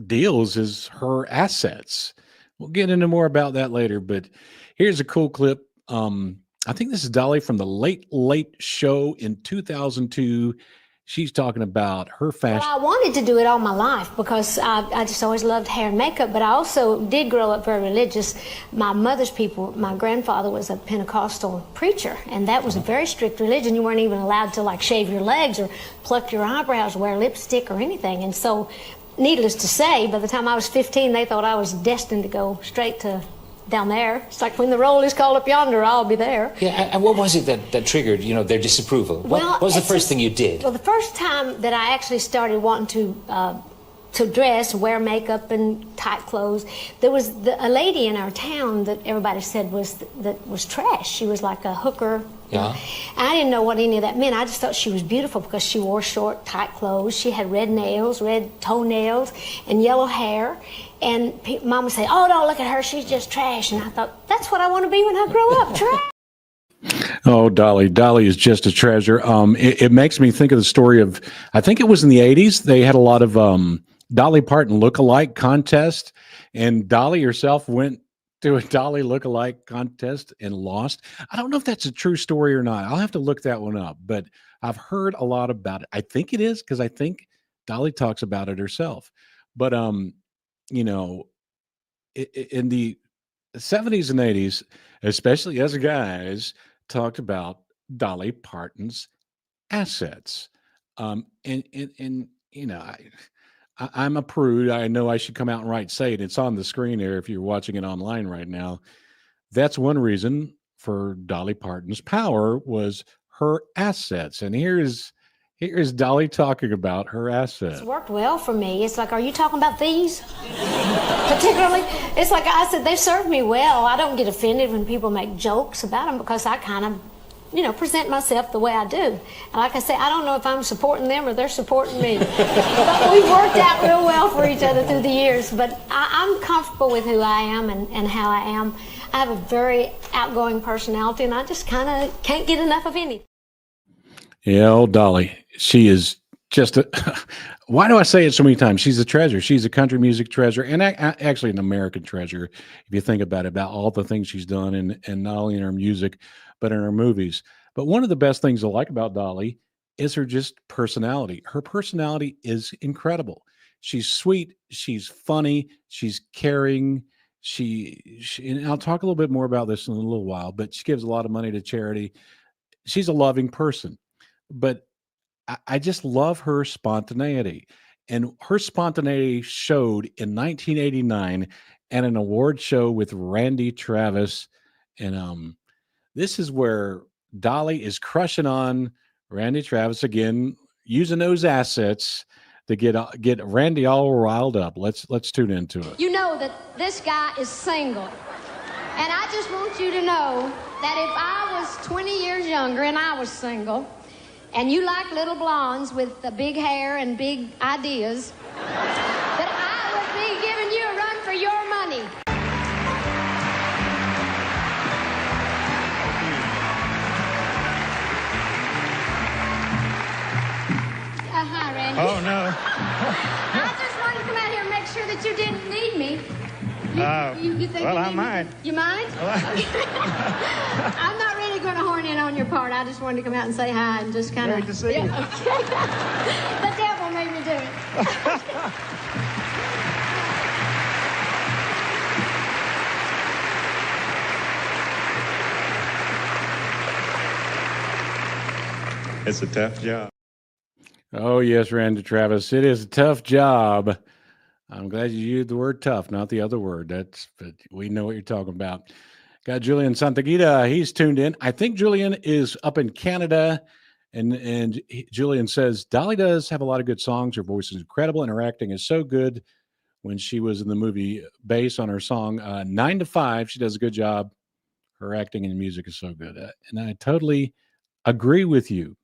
deals is her assets. We'll get into more about that later, but here's a cool clip. I think this is Dolly from the Late Late Show in 2002. She's talking about her fashion. Well, I wanted to do it all my life because I just always loved hair and makeup, but I also did grow up very religious. My mother's people, my grandfather was a Pentecostal preacher, and that was a very strict religion. You weren't even allowed to like shave your legs or pluck your eyebrows, wear lipstick or anything. And so, needless to say, by the time I was 15, they thought I was destined to go straight to down there. It's like when the roll is called up yonder, I'll be there. Yeah, and what was it that triggered, their disapproval? What was the first thing you did? Well, the first time that I actually started wanting to dress, wear makeup and tight clothes, there was a lady in our town that everybody said was trash. She was like a hooker. Yeah. I didn't know what any of that meant. I just thought she was beautiful because she wore short, tight clothes. She had red nails, red toenails, and yellow hair. And Mom would say, "Oh, don't look at her. She's just trash." And I thought, that's what I want to be when I grow up, trash. Oh, Dolly. Dolly is just a treasure. It makes me think of the story of, I think it was in the 80s. They had a lot of Dolly Parton look-alike contest, and Dolly herself went to a Dolly look-alike contest and lost. I don't know if that's a true story or not. I'll have to look that one up, but I've heard a lot about it. I think it is because I think Dolly talks about it herself. But in the 70s and 80s, especially as guys, talked about Dolly Parton's assets. I'm a prude. I know I should come out and say it. It's on the screen there if you're watching it online right now. That's one reason for Dolly Parton's power was her assets. And here's Dolly talking about her assets. It's worked well for me. It's like, are you talking about these? Particularly, it's like I said, they served me well. I don't get offended when people make jokes about them because I kind of, present myself the way I do. And like I say, I don't know if I'm supporting them or they're supporting me. But we've worked out real well for each other through the years. But I'm comfortable with who I am and how I am. I have a very outgoing personality, and I just kind of can't get enough of anything. Yeah, old Dolly. She is just why do I say it so many times? She's a treasure. She's a country music treasure and actually an American treasure. If you think about it, about all the things she's done and not only in her music, but in her movies. But one of the best things I like about Dolly is her just personality. Her personality is incredible. She's sweet. She's funny. She's caring. And I'll talk a little bit more about this in a little while, but she gives a lot of money to charity. She's a loving person, but I just love her spontaneity. And her spontaneity showed in 1989 at an award show with Randy Travis. And this is where Dolly is crushing on Randy Travis again, using those assets to get Randy all riled up. Let's tune into it. You know that this guy is single. And I just want you to know that if I was 20 years younger and I was single, and you like little blondes with the big hair and big ideas, that I would be giving you a run for your money. Hi, Randy. Oh, no. I just wanted to come out here and make sure that you didn't need me. You think well, you I need might. Me? You mind? I'm not really going to horn in on your part. I just wanted to come out and say hi and just kind of... Great to see you. Okay. The devil made me do it. It's a tough job. Oh, yes, Randy Travis. It is a tough job. I'm glad you used the word tough, not the other word. But we know what you're talking about. Got Julian Santagita. He's tuned in. I think Julian is up in Canada. Julian says, Dolly does have a lot of good songs. Her voice is incredible, and her acting is so good. When she was in the movie based on her song 9 to 5, she does a good job. Her acting and music is so good. And I totally agree with you.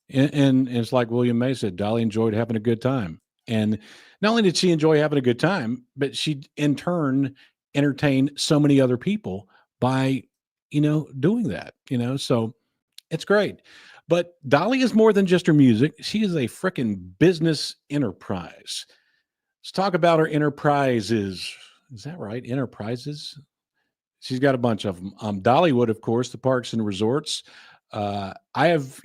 And it's like William May said, Dolly enjoyed having a good time. And not only did she enjoy having a good time, but she in turn entertained so many other people by, doing that, so it's great. But Dolly is more than just her music. She is a freaking business enterprise. Let's talk about her enterprises. Is that right? Enterprises? She's got a bunch of them. Dollywood, of course, the parks and resorts. I've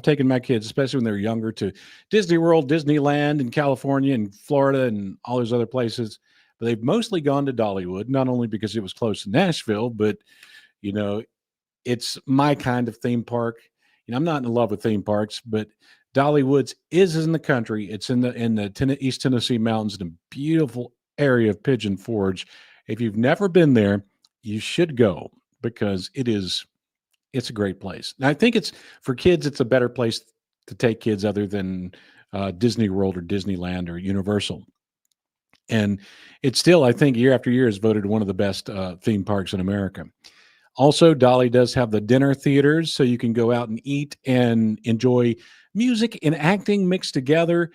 taken my kids, especially when they're younger, to Disney World, Disneyland in California and Florida and all those other places. But they've mostly gone to Dollywood, not only because it was close to Nashville, but, it's my kind of theme park. I'm not in love with theme parks, but Dollywood's is in the country. It's in the East Tennessee mountains in a beautiful area of Pigeon Forge. If you've never been there, you should go because it's a great place. And I think it's for kids, it's a better place to take kids other than Disney World or Disneyland or Universal. And it's still, I think, year after year is voted one of the best theme parks in America. Also, Dolly does have the dinner theaters, so you can go out and eat and enjoy music and acting mixed together.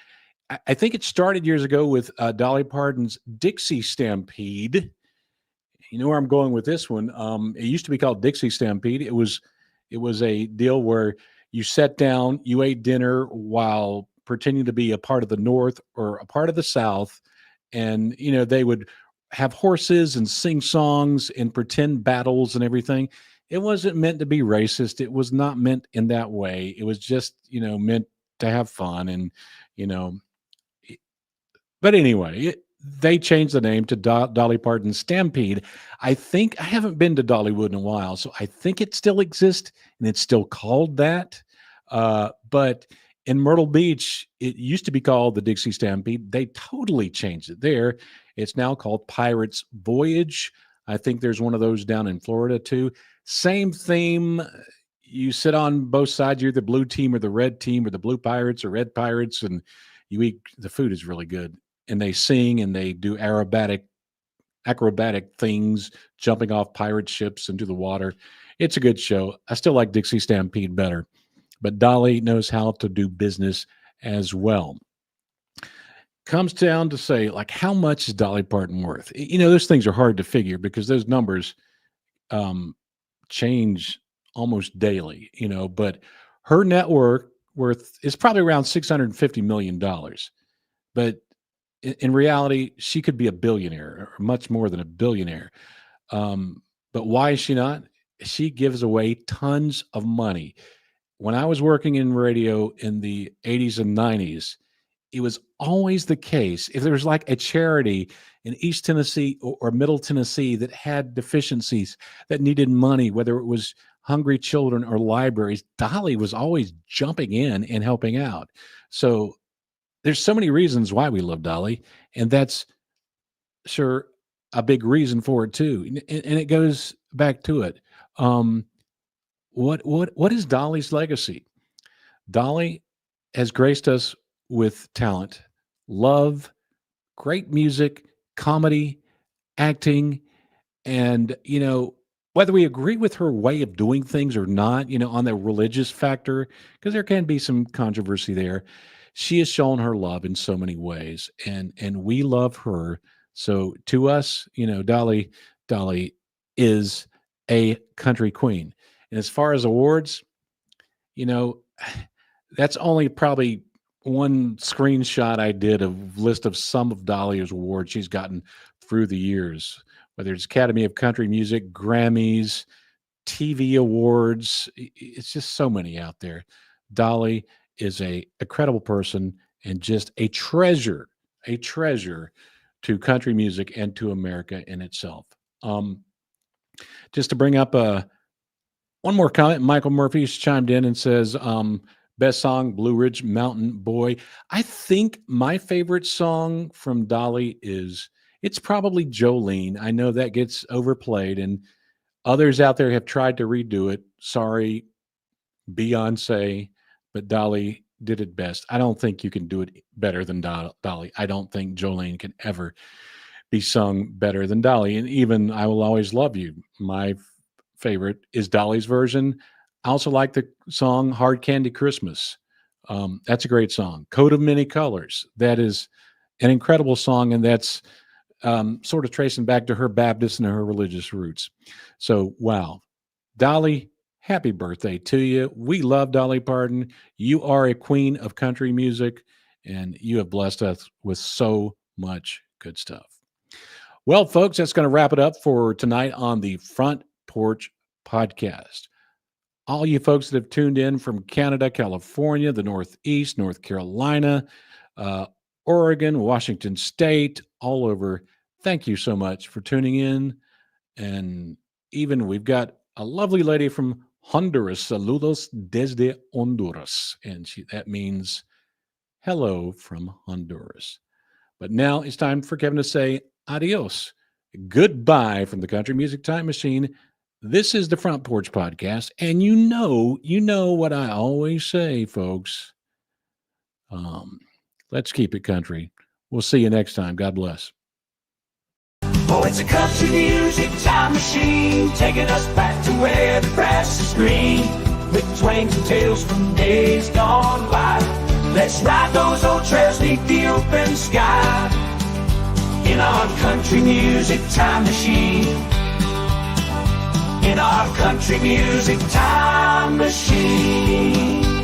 I think it started years ago with Dolly Parton's Dixie Stampede. You know where I'm going with this one. It used to be called Dixie Stampede. It was a deal where you sat down, you ate dinner while pretending to be a part of the North or a part of the South, and they would have horses and sing songs and pretend battles and everything. It wasn't meant to be racist. It was not meant in that way. It was just, meant to have fun. And, but anyway, they changed the name to Dolly Parton Stampede. I haven't been to Dollywood in a while, so I think it still exists and it's still called that. But in Myrtle Beach, it used to be called the Dixie Stampede. They totally changed it there. It's now called Pirates Voyage. I think there's one of those down in Florida too. Same theme. You sit on both sides. You're the blue team or the red team or the blue pirates or red pirates, and you eat. The food is really good. And they sing and they do acrobatic things, jumping off pirate ships into the water. It's a good show. I still like Dixie Stampede better, but Dolly knows how to do business as well. Comes down to say, like, how much is Dolly Parton worth? Those things are hard to figure because those numbers change almost daily, but her net worth is probably around $650 million. But in reality, she could be a billionaire or much more than a billionaire. But why is she not? She gives away tons of money. When I was working in radio in the 80s and 90s, it was always the case. If there was like a charity in East Tennessee or Middle Tennessee that had deficiencies that needed money, whether it was hungry children or libraries, Dolly was always jumping in and helping out. So there's so many reasons why we love Dolly, and that's sure a big reason for it too. And it goes back to it. What is Dolly's legacy? Dolly has graced us with talent, love, great music, comedy, acting, and whether we agree with her way of doing things or not, on the religious factor, because there can be some controversy there. She has shown her love in so many ways, and we love her. So to us, Dolly is a country queen. And as far as awards, that's only probably one screenshot I did of list of some of Dolly's awards she's gotten through the years, whether it's Academy of Country Music, Grammys, TV awards. It's just so many out there. Dolly is a credible person and just a treasure to country music and to America in itself. Just to bring up one more comment, Michael Murphy's chimed in and says, Best song, Blue Ridge Mountain Boy. I think my favorite song from Dolly it's probably Jolene. I know that gets overplayed, and others out there have tried to redo it. Sorry, Beyonce, but Dolly did it best. I don't think you can do it better than Dolly. I don't think Jolene can ever be sung better than Dolly. And even I Will Always Love You, my favorite is Dolly's version. I also like the song Hard Candy Christmas. That's a great song. Coat of Many Colors. That is an incredible song, and that's sort of tracing back to her Baptist and her religious roots. So, wow. Dolly, happy birthday to you. We love Dolly Parton. You are a queen of country music, and you have blessed us with so much good stuff. Well, folks, that's going to wrap it up for tonight on the Front Porch Podcast. All you folks that have tuned in from Canada, California, the Northeast, North Carolina, Oregon, Washington State, all over, thank you so much for tuning in. And even we've got a lovely lady from Honduras. Saludos desde Honduras. And that means hello from Honduras. But now it's time for Kevin to say adios. Goodbye from the Country Music Time Machine. This is the Front Porch Podcast. And you know what I always say, folks. Let's keep it country. We'll see you next time. God bless. Oh, it's a country music time machine, taking us back to where the grass is green, with twangs and tales from days gone by. Let's ride those old trails beneath the open sky, in our country music time machine, in our country music time machine.